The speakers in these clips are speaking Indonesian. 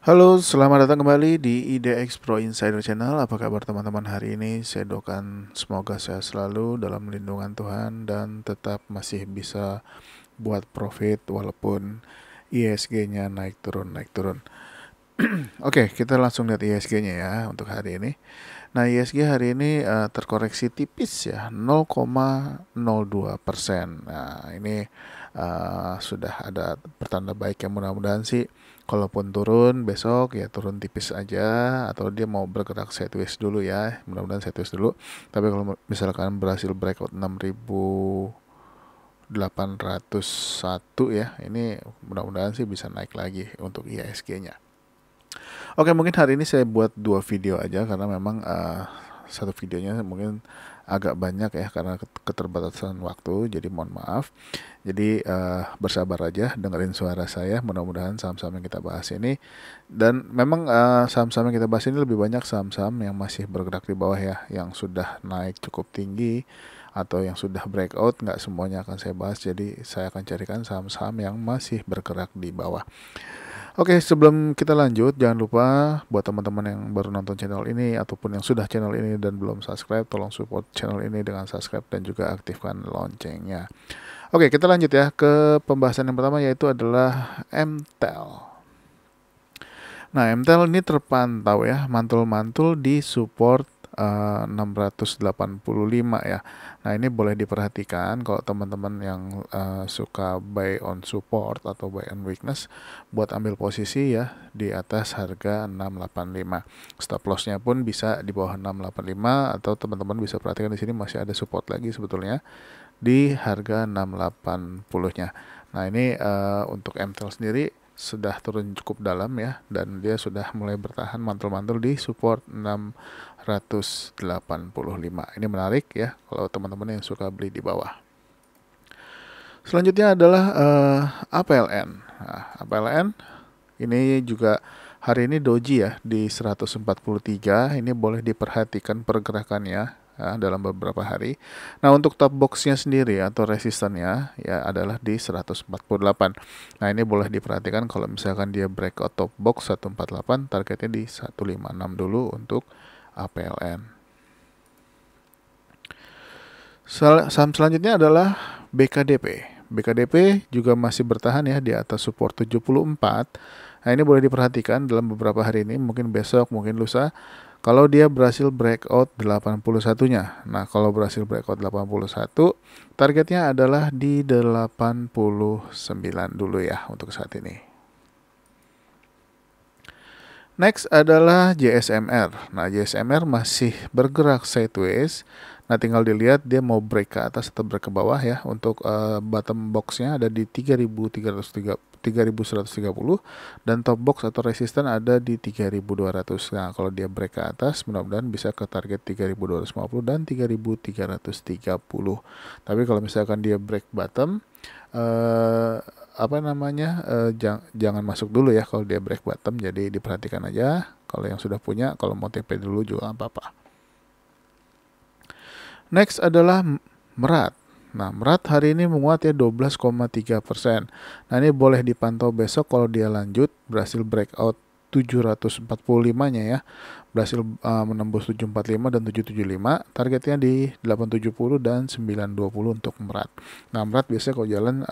Halo, selamat datang kembali di IDX Pro Insider Channel. Apa kabar teman-teman hari ini? Saya doakan semoga sehat selalu dalam lindungan Tuhan dan tetap masih bisa buat profit walaupun ISG-nya naik turun naik turun. Oke, kita langsung lihat ISG-nya ya untuk hari ini. Nah, ISG hari ini terkoreksi tipis ya, 0,02%. Nah, ini sudah ada pertanda baik yang mudah-mudahan sih. Kalaupun turun besok ya turun tipis aja, atau dia mau bergerak sideways dulu ya, mudah-mudahan sideways dulu. Tapi kalau misalkan berhasil breakout 6.801 ya, ini mudah-mudahan sih bisa naik lagi untuk ISG-nya. Oke, mungkin hari ini saya buat dua video aja karena memang satu videonya mungkin agak banyak ya karena keterbatasan waktu, jadi mohon maaf. Jadi bersabar aja dengerin suara saya, mudah-mudahan saham-saham yang kita bahas ini, dan memang saham-saham yang kita bahas ini lebih banyak saham-saham yang masih bergerak di bawah ya, yang sudah naik cukup tinggi atau yang sudah breakout, nggak semuanya akan saya bahas, jadi saya akan carikan saham-saham yang masih bergerak di bawah. Oke, sebelum kita lanjut, jangan lupa buat teman-teman yang baru nonton channel ini ataupun yang sudah channel ini dan belum subscribe, tolong support channel ini dengan subscribe dan juga aktifkan loncengnya. Oke, kita lanjut ya ke pembahasan yang pertama, yaitu adalah MTEL. Nah, MTEL ini terpantau ya, mantul-mantul di support 685 ya. Nah, ini boleh diperhatikan kalau teman-teman yang suka buy on support atau buy on weakness, buat ambil posisi ya di atas harga 685. Stop lossnya pun bisa di bawah 685, atau teman-teman bisa perhatikan di sini masih ada support lagi sebetulnya di harga 680-nya. Nah, ini untuk MTEL sendiri sudah turun cukup dalam ya, dan dia sudah mulai bertahan mantul-mantul di support 685. Ini menarik ya kalau teman-teman yang suka beli di bawah. Selanjutnya adalah APLN. Nah, APLN ini juga hari ini doji ya di 143. Ini boleh diperhatikan pergerakannya dalam beberapa hari. Nah, untuk top boxnya sendiri atau resistannya ya adalah di 148. Nah, ini boleh diperhatikan kalau misalkan dia breakout top box 148, targetnya di 156 dulu untuk APLN. Saham selanjutnya adalah BKDP. BKDP juga masih bertahan ya di atas support 74. Nah, ini boleh diperhatikan dalam beberapa hari ini, mungkin besok, mungkin lusa, kalau dia berhasil breakout 81-nya. Nah, kalau berhasil breakout 81, targetnya adalah di 89 dulu ya untuk saat ini. Next adalah JSMR. Nah, JSMR masih bergerak sideways. Nah, tinggal dilihat dia mau break ke atas atau break ke bawah ya. Untuk bottom boxnya ada di 3.130 dan top box atau resisten ada di 3.200. Nah, kalau dia break ke atas, mudah-mudahan bisa ke target 3.250 dan 3.330. Tapi kalau misalkan dia break bottom, jangan masuk dulu ya kalau dia break bottom, jadi diperhatikan aja. Kalau yang sudah punya, kalau mau TP dulu juga nggak apa-apa. Next adalah Merat. Nah, Merat hari ini menguat ya 12,3%. Nah, ini boleh dipantau besok kalau dia lanjut berhasil breakout 745-nya ya. Berhasil menembus 745 dan 775. Targetnya di 870 dan 920 untuk Merat. Nah, Merat biasanya kalau jalan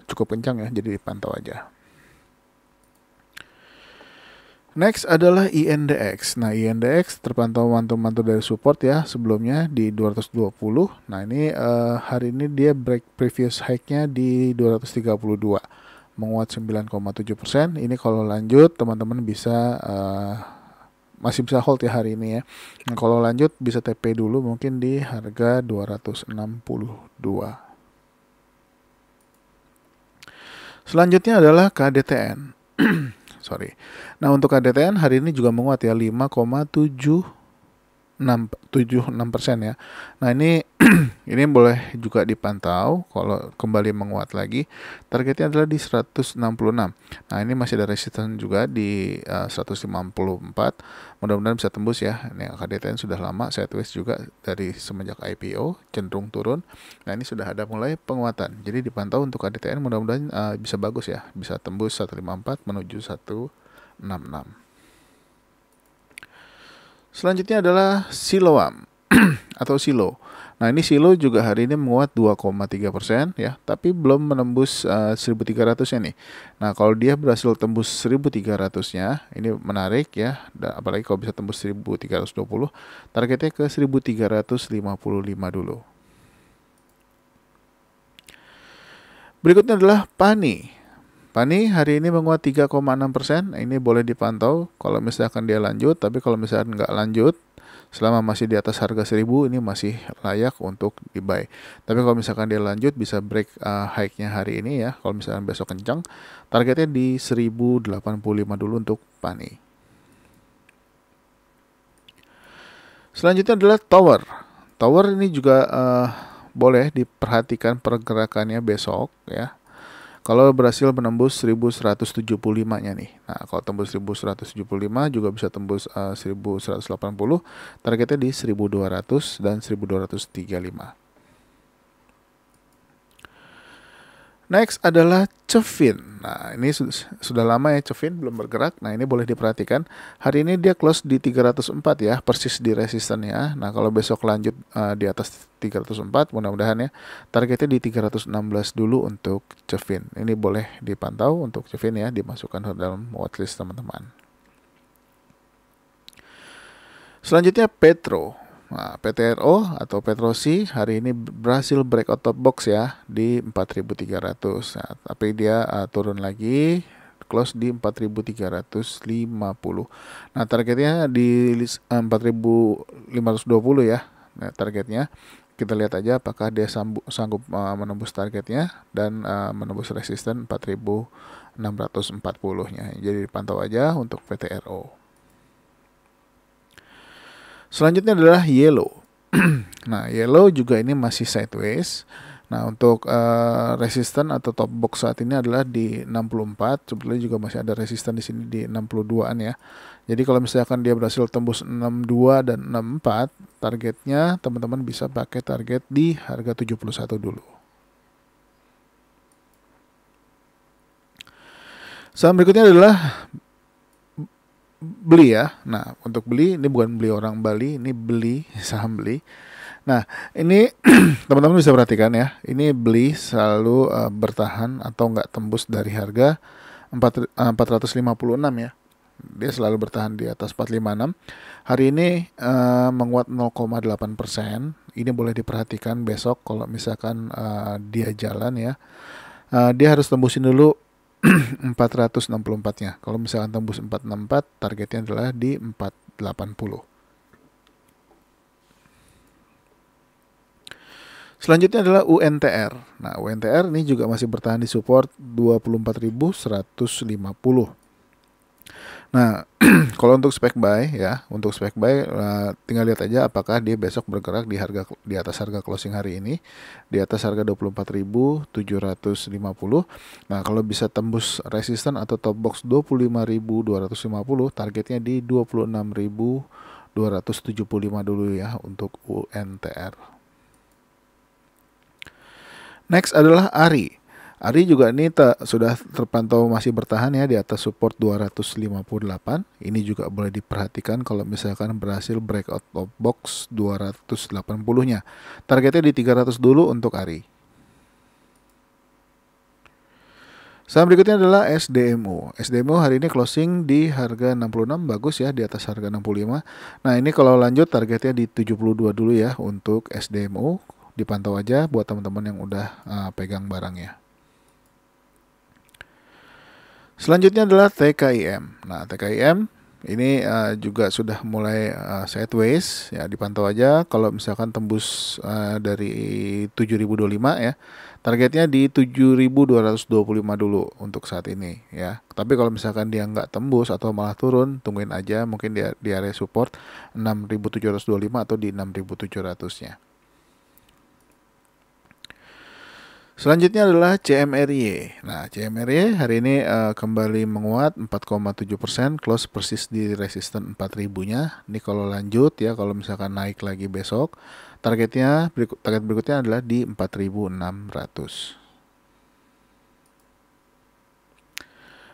cukup kencang ya, jadi dipantau aja. Next adalah INDX. Nah, INDX terpantau mantul-mantul dari support ya sebelumnya di 220. Nah, ini hari ini dia break previous high-nya di 232. Menguat 9,7%. Ini kalau lanjut teman-teman bisa masih bisa hold ya hari ini ya. Nah, kalau lanjut bisa TP dulu mungkin di harga 262. Selanjutnya adalah KDTN. Sorry. Nah, untuk KDTN hari ini juga menguat ya 5,76% ya. Nah, ini ini boleh juga dipantau kalau kembali menguat lagi. Targetnya adalah di 166. Nah, ini masih ada resisten juga di 154. Mudah-mudahan bisa tembus ya. Ini KDTN sudah lama sideways juga dari semenjak IPO cenderung turun. Nah, ini sudah ada mulai penguatan. Jadi dipantau untuk KDTN, mudah-mudahan bisa bagus ya. Bisa tembus 154 menuju 1 Selanjutnya adalah Siloam atau Silo. Nah, ini Silo juga hari ini menguat 2,3% ya, tapi belum menembus 1300-nya nih. Nah, kalau dia berhasil tembus 1300-nya, ini menarik ya, apalagi kalau bisa tembus 1320, targetnya ke 1355 dulu. Berikutnya adalah Pani. Pani hari ini menguat 3,6%. Ini boleh dipantau kalau misalkan dia lanjut, tapi kalau misalkan nggak lanjut, selama masih di atas harga 1000, ini masih layak untuk di buy. Tapi kalau misalkan dia lanjut, bisa break high-nya hari ini ya. Kalau misalkan besok kencang, targetnya di 1085 dulu untuk Pani. Selanjutnya adalah Tower. Tower ini juga boleh diperhatikan pergerakannya besok ya. Kalau berhasil menembus 1175-nya nih. Nah, kalau tembus 1175 juga bisa tembus 1180, targetnya di 1200 dan 1235. Next adalah Cevin. Nah, ini sudah lama ya Cevin belum bergerak. Nah, ini boleh diperhatikan. Hari ini dia close di 304 ya, persis di resistennya. Nah, kalau besok lanjut di atas 304, mudah-mudahan ya, targetnya di 316 dulu untuk Cevin. Ini boleh dipantau untuk Cevin ya, dimasukkan ke dalam watchlist teman-teman. Selanjutnya Petro. Nah, PTRO atau Petrosi hari ini berhasil breakout top box ya di 4.300. Nah, tapi dia turun lagi, close di 4.350. Nah, targetnya di 4.520 ya. Nah, targetnya kita lihat aja apakah dia sanggup menembus targetnya dan menembus resisten 4.640-nya. Jadi dipantau aja untuk PTRO. Selanjutnya adalah Yellow. Nah, Yellow juga ini masih sideways. Nah, untuk resisten atau top box saat ini adalah di 64. Sebetulnya juga masih ada resisten di sini di 62-an ya. Jadi kalau misalkan dia berhasil tembus 62 dan 64, targetnya teman-teman bisa pakai target di harga 71 dulu. Saham berikutnya adalah beli ya. Nah, untuk beli ini bukan beli orang Bali, ini beli saham beli. Nah, ini teman-teman bisa perhatikan ya. Ini beli selalu bertahan atau nggak tembus dari harga 456 ya. Dia selalu bertahan di atas 456. Hari ini menguat 0,8%. Ini boleh diperhatikan besok kalau misalkan dia jalan ya. Dia harus tembusin dulu 464-nya. Kalau misalkan tembus 464, targetnya adalah di 480. Selanjutnya adalah UNTR. Nah, UNTR ini juga masih bertahan di support 24.150. Nah, kalau untuk spek buy ya, untuk spek buy tinggal lihat aja apakah dia besok bergerak di atas harga closing hari ini, di atas harga 24.750. Nah, kalau bisa tembus resisten atau top box 25.250, targetnya di 26.275 dulu ya untuk UNTR. Next adalah ARI. ARI juga ini sudah terpantau masih bertahan ya di atas support 258. Ini juga boleh diperhatikan kalau misalkan berhasil breakout top box 280-nya. Targetnya di 300 dulu untuk ARI. Saham berikutnya adalah SDMO. SDMO hari ini closing di harga 66, bagus ya di atas harga 65. Nah, ini kalau lanjut targetnya di 72 dulu ya untuk SDMO. Dipantau aja buat teman-teman yang udah pegang barangnya. Selanjutnya adalah TKIM. Nah, TKIM ini juga sudah mulai sideways ya, dipantau aja kalau misalkan tembus dari 7025 ya. Targetnya di 7225 dulu untuk saat ini ya. Tapi kalau misalkan dia nggak tembus atau malah turun, tungguin aja mungkin di area support 6725 atau di 6700-nya. Selanjutnya adalah CMRY. Nah, CMRY hari ini kembali menguat 4,7%, close persis di resisten 4000-nya. Ini kalau lanjut ya, kalau misalkan naik lagi besok, target berikutnya adalah di 4600.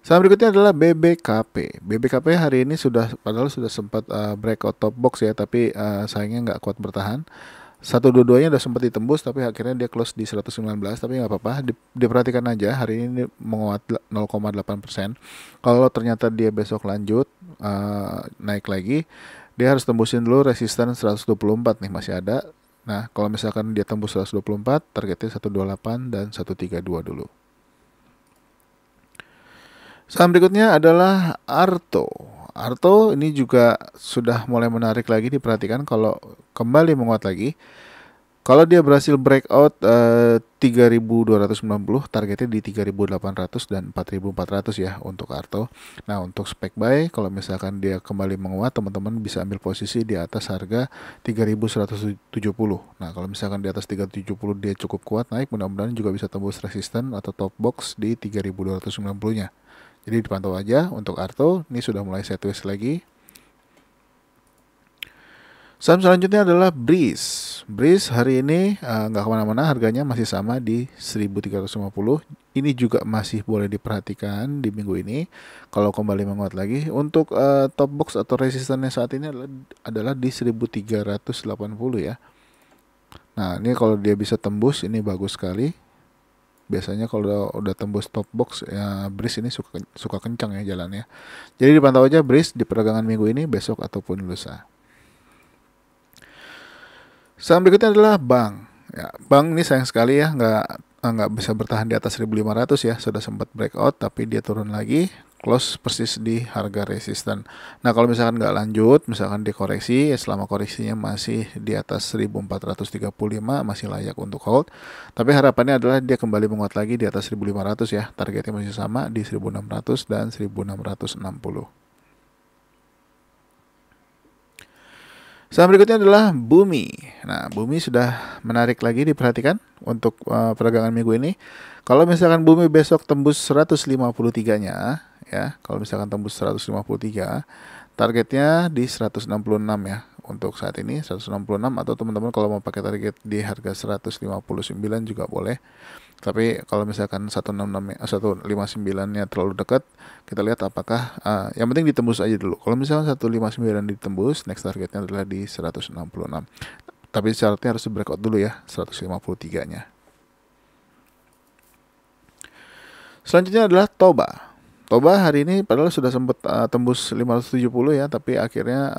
Saham berikutnya adalah BBKP. BBKP hari ini padahal sudah sempat breakout top box ya, tapi sayangnya nggak kuat bertahan. Satu dua-duanya udah sempat ditembus, tapi akhirnya dia close di 119, tapi nggak apa-apa, diperhatikan aja, hari ini menguat 0,8%. Kalau ternyata dia besok lanjut naik lagi, dia harus tembusin dulu resisten 124 nih, masih ada. Nah, kalau misalkan dia tembus 124, targetnya 128 dan 132 dulu. Saham berikutnya adalah Arto. Arto ini juga sudah mulai menarik lagi, diperhatikan kalau kembali menguat lagi. Kalau dia berhasil breakout 3.290, targetnya di 3.800 dan 4.400 ya untuk Arto. Nah, untuk spek buy, kalau misalkan dia kembali menguat, teman-teman bisa ambil posisi di atas harga 3.170. Nah, kalau misalkan di atas 3.70 dia cukup kuat naik, mudah-mudahan juga bisa tembus resisten atau top box di 3.290-nya. Jadi dipantau aja untuk Arto, ini sudah mulai sideways lagi. Saham selanjutnya adalah Breeze. Breeze hari ini nggak kemana-mana, harganya masih sama di 1.350. Ini juga masih boleh diperhatikan di minggu ini. Kalau kembali menguat lagi, untuk top box atau resistannya saat ini adalah di 1.380 ya. Nah, ini kalau dia bisa tembus, ini bagus sekali. Biasanya kalau udah tembus top box ya, Breeze ini suka kencang ya jalannya. Jadi dipantau aja Breeze di perdagangan minggu ini, besok ataupun lusa. Saham berikutnya adalah bank. Ya, bank ini sayang sekali ya, nggak bisa bertahan di atas 1.500 ya. Sudah sempat breakout tapi dia turun lagi, close persis di harga resisten. Nah, kalau misalkan nggak lanjut, misalkan dikoreksi, ya selama koreksinya masih di atas 1.435, masih layak untuk hold. Tapi harapannya adalah dia kembali menguat lagi di atas 1.500 ya. Targetnya masih sama di 1.600 dan 1.660. Saham berikutnya adalah Bumi. Nah, Bumi sudah menarik lagi, diperhatikan untuk perdagangan minggu ini. Kalau misalkan Bumi besok tembus 153-nya, ya, kalau misalkan tembus 153, targetnya di 166 ya. Untuk saat ini 166, atau teman-teman kalau mau pakai target di harga 159 juga boleh. Tapi kalau misalkan 159-nya terlalu dekat, kita lihat apakah yang penting ditembus aja dulu. Kalau misalkan 159 ditembus, next targetnya adalah di 166. Tapi syaratnya harus di breakout dulu ya, 153-nya. Selanjutnya adalah Toba. Toba hari ini padahal sudah sempat tembus 570 ya, tapi akhirnya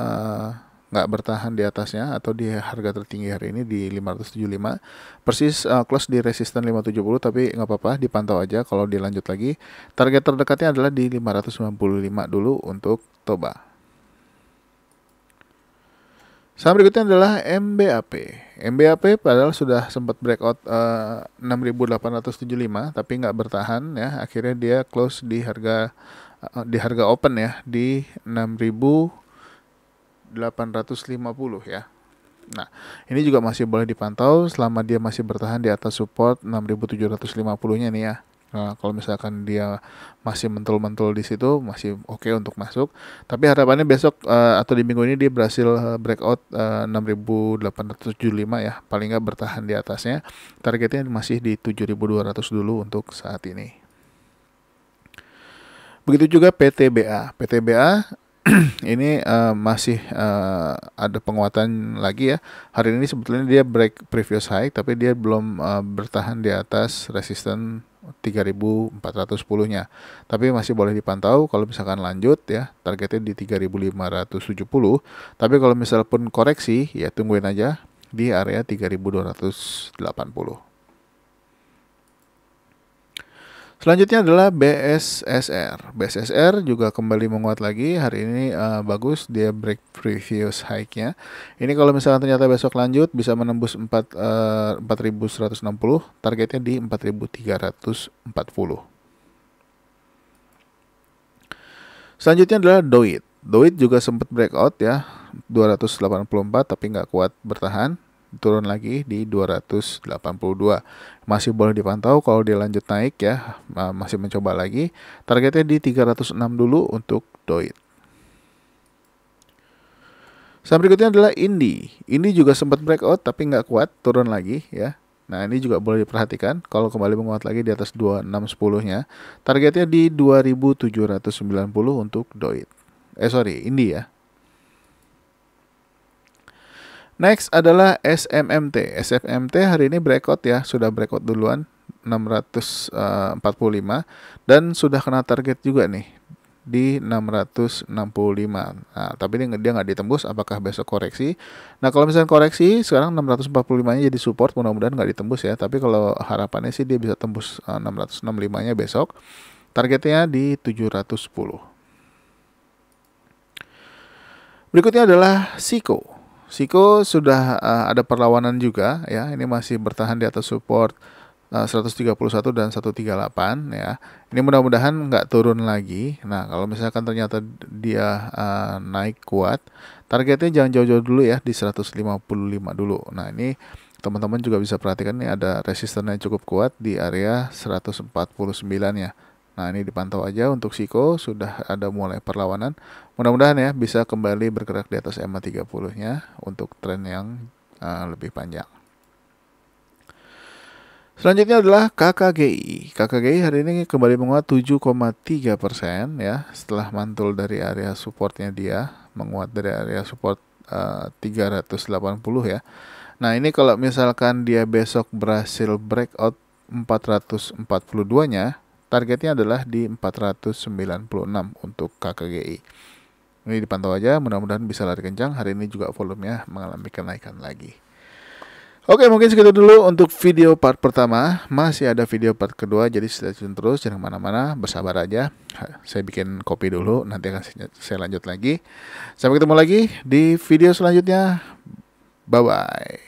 nggak bertahan di atasnya atau di harga tertinggi hari ini di 575, persis close di resisten 570, tapi nggak apa-apa, dipantau aja. Kalau dilanjut lagi, target terdekatnya adalah di 595 dulu untuk Toba. Saham berikutnya adalah MBAP. MBAP padahal sudah sempat breakout 6.875 tapi nggak bertahan ya, akhirnya dia close di harga open ya di 6.850 ya. Nah, ini juga masih boleh dipantau selama dia masih bertahan di atas support 6.750-nya nih ya. Nah, kalau misalkan dia masih mentul-mentul di situ, masih oke untuk masuk. Tapi harapannya besok atau di minggu ini dia berhasil breakout 6.875 ya. Paling nggak bertahan di atasnya. Targetnya masih di 7.200 dulu untuk saat ini. Begitu juga PTBA. PTBA ini masih ada penguatan lagi ya. Hari ini sebetulnya dia break previous high, tapi dia belum bertahan di atas resisten 3.410-nya. Tapi masih boleh dipantau kalau misalkan lanjut ya, targetnya di 3.570. Tapi kalau misalpun koreksi ya tungguin aja di area 3.280. Selanjutnya adalah BSSR. BSSR juga kembali menguat lagi. Hari ini bagus, dia break previous high-nya. Ini kalau misalkan ternyata besok lanjut bisa menembus 4.160, targetnya di 4.340. Selanjutnya adalah Doit. Doit juga sempat breakout ya, 284 tapi nggak kuat bertahan. Turun lagi di 282. Masih boleh dipantau kalau dia lanjut naik ya, masih mencoba lagi. Targetnya di 306 dulu untuk Doit. Saham berikutnya adalah Indi. Indi juga sempat breakout tapi nggak kuat, turun lagi ya. Nah, ini juga boleh diperhatikan kalau kembali menguat lagi di atas 2610-nya. Targetnya di 2790 untuk DOIT. Indi ya. Next adalah SMMT. SMMT hari ini breakout ya, sudah breakout duluan 645 dan sudah kena target juga nih di 665. Nah, tapi dia nggak ditembus, apakah besok koreksi? Nah, kalau misalnya koreksi, sekarang 645-nya jadi support, mudah-mudahan nggak ditembus ya. Tapi kalau harapannya sih dia bisa tembus 665-nya besok. Targetnya di 710. Berikutnya adalah Siko. Siko sudah ada perlawanan juga ya. Ini masih bertahan di atas support 131 dan 138 ya. Ini mudah-mudahan nggak turun lagi. Nah, kalau misalkan ternyata dia naik kuat, targetnya jangan jauh-jauh dulu ya, di 155 dulu. Nah, ini teman-teman juga bisa perhatikan nih ada resistennya cukup kuat di area 149 ya. Nah, ini dipantau aja untuk Siko, sudah ada mulai perlawanan. Mudah-mudahan ya bisa kembali bergerak di atas EMA 30-nya untuk tren yang lebih panjang. Selanjutnya adalah KKGI. KKGI hari ini kembali menguat 7,3% ya, setelah mantul dari area supportnya dia, menguat dari area support 380 ya. Nah, ini kalau misalkan dia besok berhasil breakout 442-nya, targetnya adalah di 496 untuk KKGI. Ini dipantau aja, mudah-mudahan bisa lari kencang. Hari ini juga volumenya mengalami kenaikan lagi. Oke, mungkin segitu dulu untuk video part pertama. Masih ada video part kedua, jadi stay tune terus, jangan kemana-mana, bersabar aja. Saya bikin kopi dulu, nanti akan saya lanjut lagi. Sampai ketemu lagi di video selanjutnya. Bye-bye.